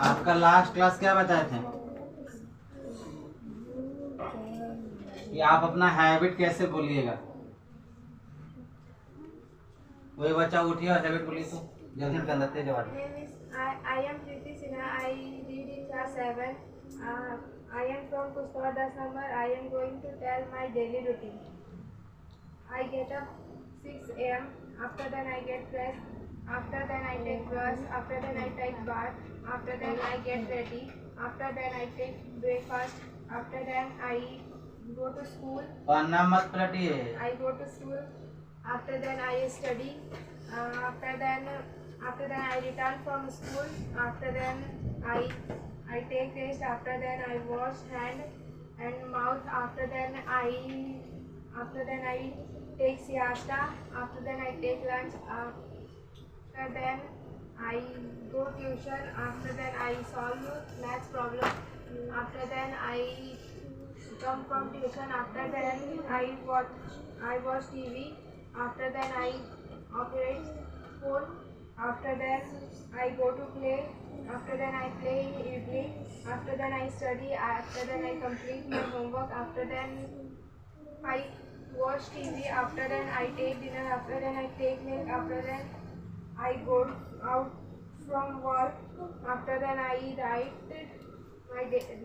आपका last class क्या बताए थे कि आप अपना हैबिट कैसे बोलिएगा? कोई बच्चा उठिए और हैबिट बोलिए तो जल्दी के अंदर तेज आवाज में। I am Preeti Sinha. I read in class 7. I am from Pushkar Das number. I am going to tell my daily routine. I get up 6 a.m. After then I get dressed. After then I take brush. After then I take bath. After then I get ready. After then I take breakfast. After then I go to school. पन्ना मत पलटिए। I go to school. After then I study. After then I return from school. After then I take rest. After then I wash hand and mouth. After then I take siesta. After then I take lunch. After then I go tuition. After then I solve maths problem. After then I come from tuition. After then I watch TV. After then I operate phone. After then I go to play. After then I play in evening. After then I study. After then I complete my homework. After then I watch TV. After then I take dinner. After then I take milk. After then I go out from work. After then I write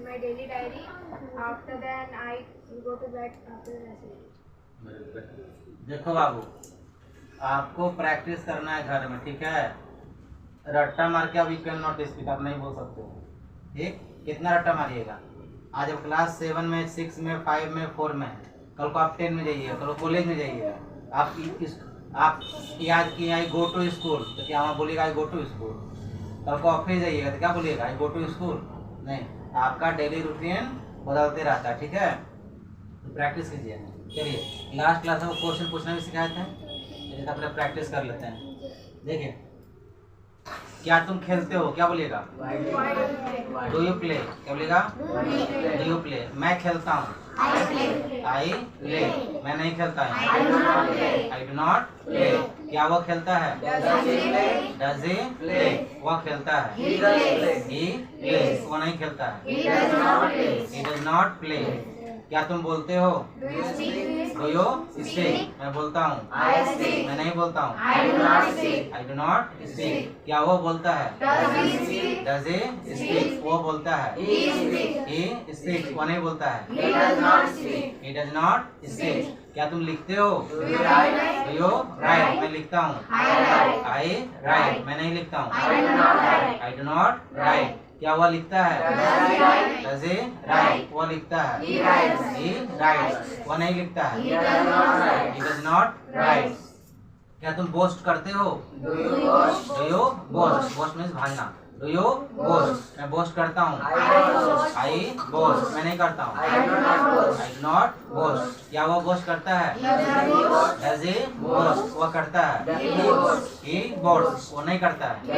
my daily diary. After then I go to bed. After then I sleep. देखो बाबू, आपको practice करना है घर में, ठीक है? रट्टा मार के अभी कैन नॉट स्पीक आप नहीं बोल सकते हो, ठीक? कितना रट्टा मारिएगा? आज अब क्लास 7 में, 6 में, 5 में, 4 में है, कल को आप 10 में जाइएगा, कल को कॉलेज में जाइएगा। आप याद किए आई गो टू स्कूल, तो क्या वहाँ बोलिएगा आई गो टू स्कूल? कल को ऑफिस जाइएगा तो क्या बोलिएगा आई गो टू स्कूल? नहीं, आपका डेली रूटीन बदलते रहता है, ठीक है? तो प्रैक्टिस कीजिए। चलिए, लास्ट क्लास में क्वेश्चन पूछना भी सिखाए थे, चलिए अपने प्रैक्टिस कर लेते हैं। देखिए, क्या तुम खेलते हो? क्या बोलिएगा? Do you play? क्या बोलिएगा? Do you play? मैं खेलता हूँ, आई प्ले। मैं नहीं खेलता हूँ, आई डू नॉट प्ले। क्या वो खेलता है? Does he play? वह खेलता है, ही प्लेस। वो नहीं खेलता है, ही डज नॉट प्ले। क्या तुम बोलते हो? Do you speak? मैं बोलता हूँ, मैं नहीं बोलता हूँ, आई डू नॉट स्पीक। क्या वो बोलता है? Does he speak? वो बोलता है, ही स्पीक। वो नहीं बोलता है, ही डज नॉट स्पीक। क्या तुम लिखते हो? Do you right? मैं लिखता हूँ, आई राइट। मैं नहीं लिखता हूँ, आई डू नॉट राइट। क्या वह लिखता है? Does he right? वो लिखता है, ही राइट। वो नहीं लिखता है, ही डज नॉट राइट। क्या तुम बोस्ट करते हो? Do you boast? Boast means भागना। Do you boast? मैं बोस्ट करता हूँ, आई बोस्ट। मैं नहीं करता हूँ, आई डू नॉट बोस्ट। क्या वो बोस्ट करता है? Does he boast? वो करता है, ही बोस्ट। वो नहीं करता है, ही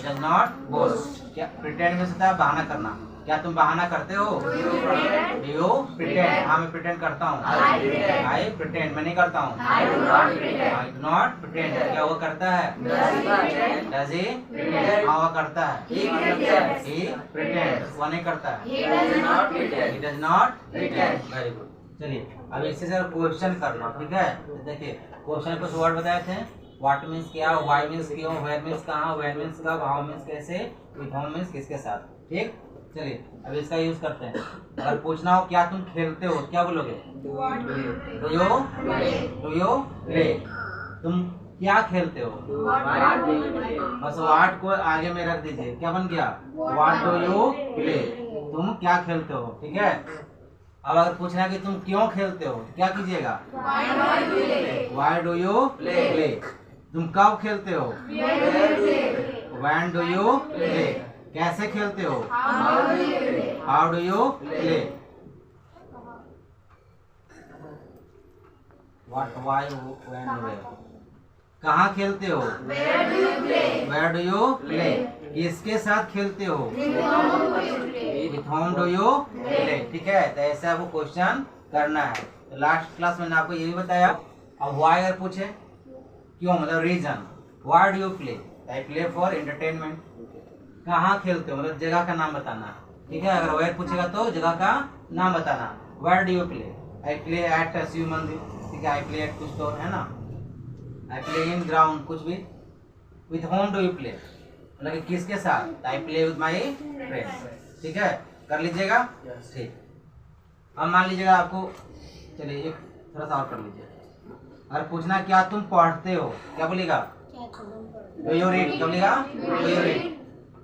डज नॉट बोस्ट। क्या प्रिटेंड में होता है बहाना करना? क्या तुम बहाना करते हो? Do you pretend? हाँ, मैं प्रिटेंड करता हूँ, आई प्रिटेंड। मैं नहीं करता हूँ, आई डू नॉट प्रिटेंड। क्या वो करता है? Does he? हाँ, वो करता है, ही प्रिटेंड। वो नहीं करता है, he does not pretend. Very good. चलिए, अब इससे सर क्वेश्चन करना, ठीक है? देखिए, क्वेश्चन कुछ वर्ड बताए थे। व्हाट मीन्स क्या, व्हाई मीन्स क्यों, वेयर मीन्स कहाँ, वेयर मीन्स कब, हाउ मीन्स कैसे, विथ होम मीन्स किसके साथ, ठीक? चलिए, अब इसका यूज करते हैं। अगर पूछना हो क्या तुम खेलते हो, क्या बोलोगे? Do you play? तुम क्या खेलते हो? बस व्हाट को आगे में रख दीजिए, क्या बन गया? What do you play? तुम क्या खेलते हो, ठीक है? अब अगर पूछना है कि तुम क्यों खेलते हो, क्या कीजिएगा? Why do you play? तुम कब खेलते हो? When do you play? कैसे खेलते हो? How do you play? What, why, when, where? कहाँ खेलते हो? Where do you play? किसके साथ खेलते हो? With whom do you play? ठीक है, तो ऐसे आपको क्वेश्चन करना है। तो लास्ट क्लास में आपको ये भी बताया। अब व्हाई अगर पूछे, क्यों, मतलब reason, why do you play? I play for entertainment. कहाँ खेलते हो, मतलब जगह का नाम बताना, ठीक है। अगर वेयर पूछेगा तो जगह का नाम बताना। Where do you play, I play at Shiv mandir, ठीक है। आई प्ले एट कुछ तो है ना, आई प्ले इन ग्राउंड कुछ भी। With whom do you play, मतलब कि किसके साथ, I play with my friend, ठीक है। कर लीजिएगा, ठीक। अब मान लीजिएगा आपको, चलिए एक थोड़ा सा और कर लीजिए। अगर पूछना क्या तुम पढ़ते हो, क्या बोलेगा, डू यू रीड, क्या बोलेगा, डू यू रीड।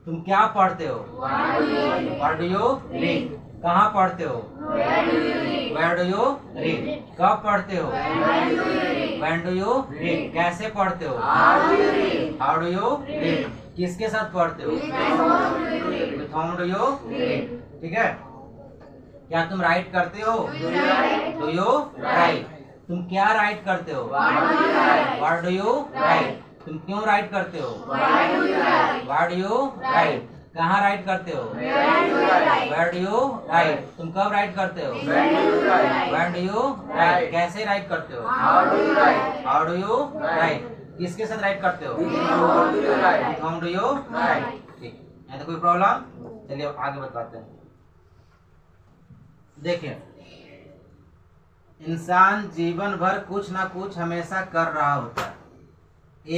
तुम क्या पढ़ते हो, व्हाट डू यू रीड। कहाँ पढ़ते हो, वेयर डू यू रीड। कब पढ़ते हो, व्हेन डू यू रीड। कैसे पढ़ते हो, हाउ डू यू रीड। किसके साथ पढ़ते हो, with whom do you read, ठीक है। क्या तुम राइट करते हो, डू यू राइट। तुम क्या राइट करते हो, व्हाट डू यू राइट। तुम क्यों राइट करते हो, व्हाट डू यू राइट। कहाँ राइट करते हो, वेयर डू यू राइट। तुम कब राइट करते हो, व्हेन डू यू राइट। कैसे राइट करते हो, हाउ डू यू राइट। किसके साथ राइट करते हो, होम डू यू राइट, ठीक है। तो कोई प्रॉब्लम, चलिए आगे बताते हैं। देखिए, इंसान जीवन भर कुछ ना कुछ हमेशा कर रहा होता है।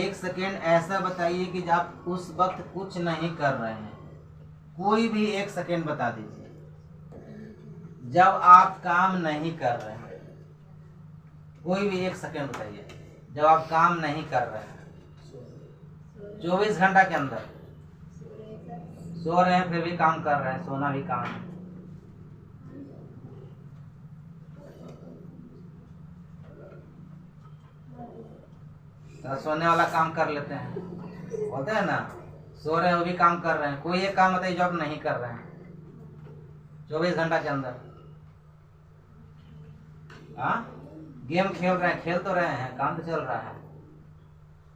एक सेकेंड ऐसा बताइए कि आप उस वक्त कुछ नहीं कर रहे हैं, कोई भी एक सेकेंड बता दीजिए जब आप काम नहीं कर रहे हैं। कोई भी एक सेकेंड बताइए जब आप काम नहीं कर रहे हैं। 24 घंटा के अंदर सो रहे हैं फिर भी काम कर रहे हैं, सोना भी काम है। तो सोने वाला काम कर लेते हैं, बोलते हैं ना, सो रहे हैं वो भी काम कर रहे हैं। कोई एक काम बताइए जो आप नहीं कर रहे हैं 24 घंटा के अंदर। हाँ, गेम खेल रहे हैं, खेल तो रहे हैं, काम तो चल रहा है।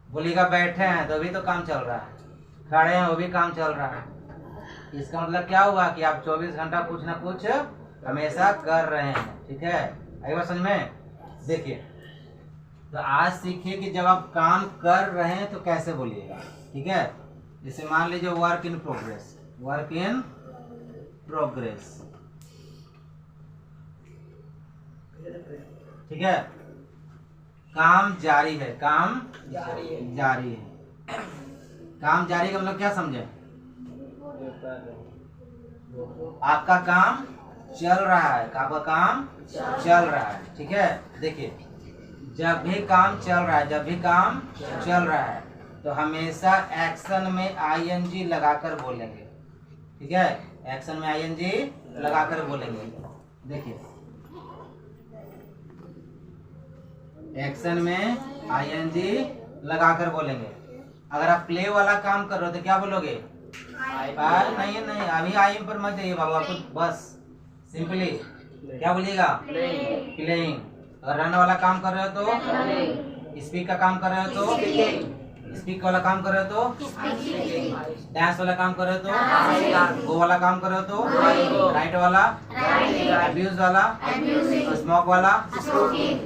बोलिएगा बैठे हैं तो भी तो काम चल रहा है, खड़े हैं वो भी काम चल रहा है। इसका मतलब क्या हुआ कि आप 24 घंटा कुछ ना कुछ हमेशा कर रहे हैं, ठीक है। आई बात समझ में। देखिए, तो आज सीखिए कि जब आप काम कर रहे हैं तो कैसे बोलिएगा, ठीक है। जैसे मान लीजिए work in progress, work in progress, ठीक है। काम जारी है, काम जारी है। काम जारी का मतलब क्या समझे, आपका काम चल रहा है, आपका काम चल रहा है, ठीक है। देखिए, जब भी काम चल रहा है, जब भी काम चल रहा है तो हमेशा एक्शन में आईएनजी लगाकर बोलेंगे, ठीक है। एक्शन में आईएनजी लगाकर बोलेंगे। देखिए, एक्शन में आईएनजी लगाकर बोलेंगे। अगर आप प्ले वाला काम कर रहे हो तो क्या बोलोगे, नहीं नहीं, अभी आई पर मत जाइए बाबू, आपको बस सिंपली क्या बोलिएगा, प्लेइंग। अगर रन वाला काम कर रहे हो तो स्पीक का काम कर रहे हो तो स्पीक वाला काम कर रहे हो तो डांस वाला काम कर रहे हो तो गो वाला काम कर रहे हो तो राइट वाला, अब्यूज वाला, स्मोक वाला,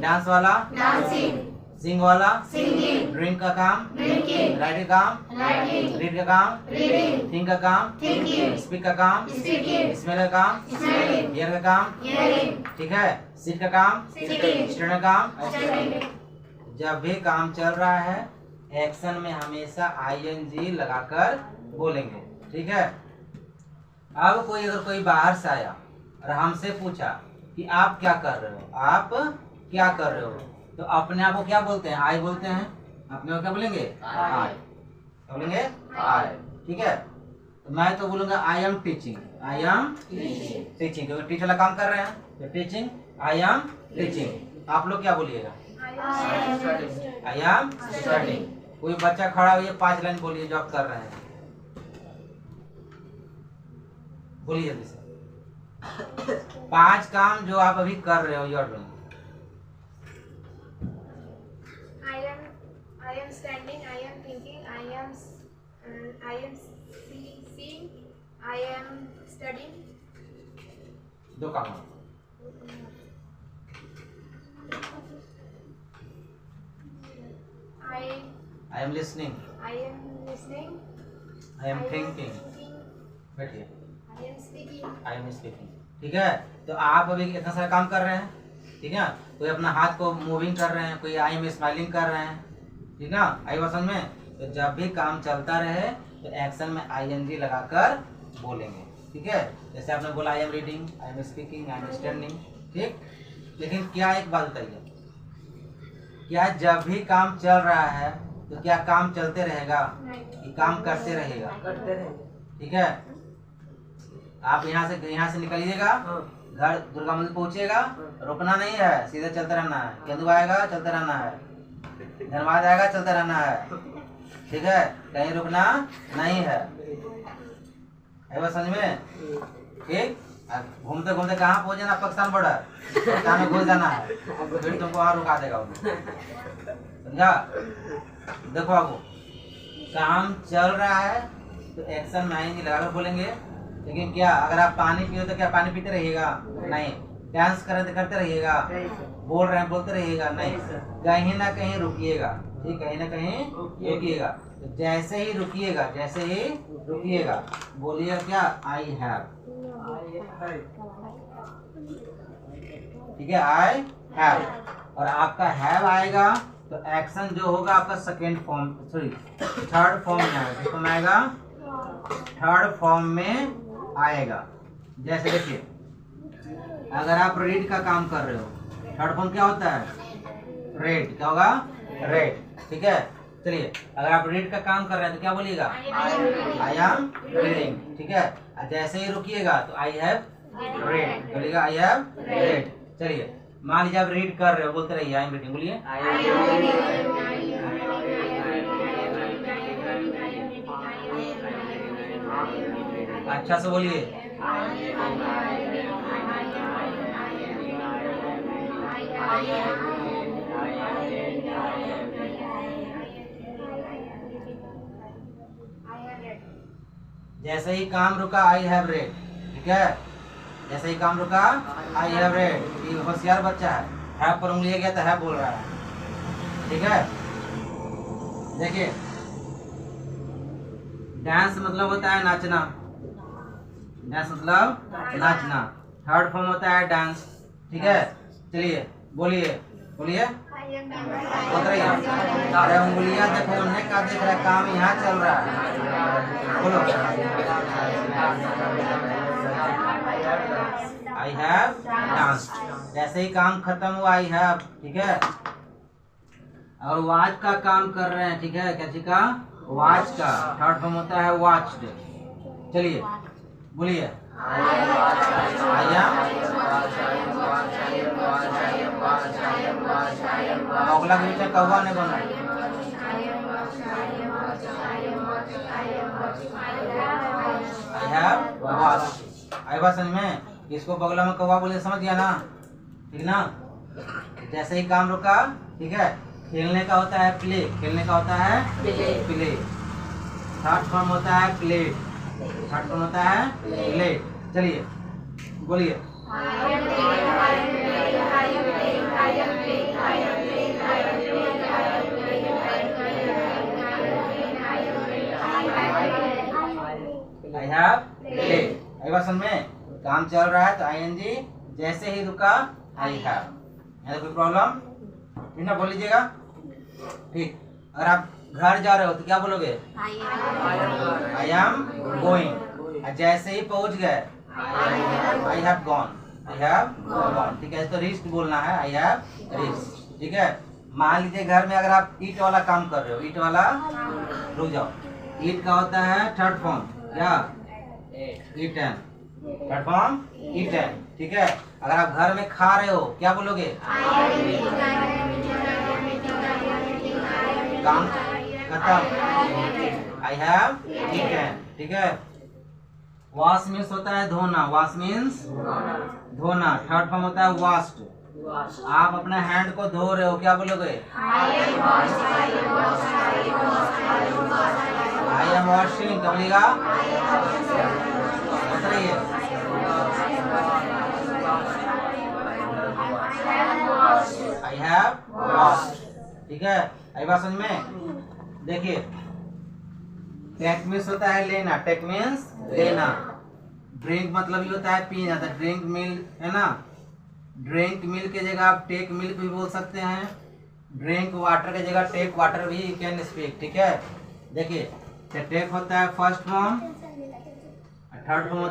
डांस वाला, सिंग वाला, ड्रिंक का काम, राइट का काम, रीड का काम, थिंक का काम, स्पीक का काम, स्मेल का काम, हियर का काम, ठीक है। सिट का काम, स्टैंड का काम। जब भी काम चल रहा है एक्शन में हमेशा आईएनजी लगाकर बोलेंगे, ठीक है। अब कोई अगर कोई बाहर से आया और हमसे पूछा कि आप क्या कर रहे हो, आप क्या कर रहे हो, तो अपने आप को क्या बोलते हैं, आई बोलते हैं। अपने को क्या बोलेंगे, आई। क्या बोलेंगे, आई, ठीक है। तो मैं तो बोलूंगा I am teaching, I am teaching, क्योंकि टीचर वाला काम कर रहे हैं तो टीचिंग, आई एम टीचिंग। आप लोग क्या बोलिएगा, आई एम स्टडिंग। कोई बच्चा खड़ा हुई 5 लाइन बोलिए जो आप कर रहे हैं, बोलिए जल्दी से 5 काम जो आप अभी कर रहे हो, your doing. I am standing, I am thinking, I am seeing, I am studying. 2 काम। I am listening, I am listening. I am thinking, बैठिए। I am speaking. I am speaking, ठीक है। तो आप अभी इतना सारा काम कर रहे हैं, ठीक है। कोई अपना हाथ को मूविंग कर रहे हैं, कोई आई एम स्माइलिंग कर रहे हैं, ठीक है। आई बात समझ में? तो जब भी काम चलता रहे तो एक्शन में ING लगाकर बोलेंगे, ठीक है। जैसे आपने बोला I am reading, I am speaking, I am standing, ठीक। लेकिन क्या एक बात बताइए, क्या जब भी काम चल रहा है तो क्या काम चलते रहेगा? ये काम करते रहेगा, ठीक है। आप यहाँ से निकलिएगा, घर दुर्गा मंदिर पहुँचिएगा, रुकना नहीं है, सीधे चलते रहना है। केंदू आएगा, चलते रहना है। धनबाद आएगा, चलते रहना है, ठीक है। कहीं रुकना नहीं है, बस समझ में? ठीक। घूमते घूमते कहाँ पहुँचे ना, पाकिस्तान बॉर्डर, पाकिस्तान में घुस जाना है, फिर तुमको वहाँ रुका देगा वो, समझा? देखो आपको काम चल रहा है तो एक्शन में आएंगे लगाकर बोलेंगे। लेकिन क्या अगर आप पानी पियो तो क्या पानी पीते रहिएगा? नहीं। डांस करते रहिएगा? बोल रहे हैं बोलते रहिएगा? नहीं। कहीं ना कहीं रुकिएगा, ठीक, कहीं ना कहीं रुकिएगा। तो जैसे ही रुकिएगा बोलिएगा क्या? आई हैव, ठीक है, आई हैव। और आपका हैव आएगा तो एक्शन जो होगा आपका थर्ड फॉर्म में आएगा। किस फॉर्म में आएगा? थर्ड फॉर्म में आएगा। जैसे देखिए, अगर आप रीड का काम कर रहे हो, थर्ड फॉर्म क्या होता है? रेड। क्या होगा? रेड, ठीक है। चलिए, अगर आप रीड का काम कर रहे हैं तो क्या बोलिएगा? आई एम रीडिंग, ठीक है। जैसे ही रुकिएगा तो आई हैव रेड बोलिएगा, आई हैव रेड। चलिए, मान लीजिए आप रीड कर रहे हो, बोलते रहिए आई एम रीडिंग, बोलिए। अच्छा से बोलिए। जैसे ही काम रुका आई हैव रेड, ठीक है। जैसे ही काम रुका आई हैव रेड। ये होशियार बच्चा है पर उंगली गया तो है बोल रहा है, ठीक है। देखिए, डांस मतलब होता है नाचना, डांस मतलब नाचना। थर्ड फॉर्म होता है डांस, ठीक है। चलिए बोलिए, बोलिए। अरे उंगलियां देखो, उन्हें का देख रहा है, काम यहाँ चल रहा है, बोलो। I have danced. जैसे ही काम खत्म हुआ आई हैव, ठीक है। और वॉच का काम कर रहे हैं, ठीक है। क्या चीज का? वॉच का। थर्ड फॉर्म होता है वॉच्ड। चलिए बोलिए। अगला के बीच कौवा नहीं बना। I have watched. आई बात समझ में? इसको बगला में कौवा बोले, समझ गया ना? ठीक ना। जैसे ही काम रुका, ठीक है। खेलने का होता है प्ले, खेलने का होता है प्ले। थर्ड फॉर्म होता है प्लेट, थर्ड फॉर्म होता है प्लेट। चलिए बोलिए। I have played. आई बात समझ में? काम चल रहा है तो ING, जैसे ही रुका आई हैव। यहाँ कोई प्रॉब्लम? ठीक ना, बोल लीजिएगा। ठीक। अगर आप घर जा रहे हो तो क्या बोलोगे? I am going. जैसे ही पहुंच गए I have gone, I have gone, ठीक है। तो रीच्ड बोलना है, आई हैव रीच्ड, ठीक है। मान लीजिए घर में अगर आप ईट वाला काम कर रहे हो, ईट वाला, रुक जाओ। ईट का होता है थर्ड फॉर्म, क्या? ईटन। थर्ड फॉर्म ईटन, ठीक है। अगर आप घर में खा रहे हो क्या बोलोगे? काम खत्म, आई हैव ईटन, ठीक है। वॉश मीन्स होता है धोना, वॉश मीन्स धोना। थर्ड फॉर्म होता है वॉश्ड। आप अपने हैंड को धो रहे हो, क्या बोलोगे? आई एम वॉशिंग, क्या बोलेगा? बताइए। आई हैव वॉश्ड, ठीक है। आई बात समझ में? देखिए, टेक मीन्स होता है लेना, टेक मीन्स लेना। ड्रिंक मतलब ये होता है पीना, तो ड्रिंक मिल्क है ना। ड्रिंक मिल्क की जगह आप टेक मिल्क भी बोल सकते हैं। ड्रिंक वाटर की जगह टेक वाटर भी यू कैन स्पीक, ठीक है। देखिए टेक होता है फर्स्ट फॉर्म, थर्ड फॉर्म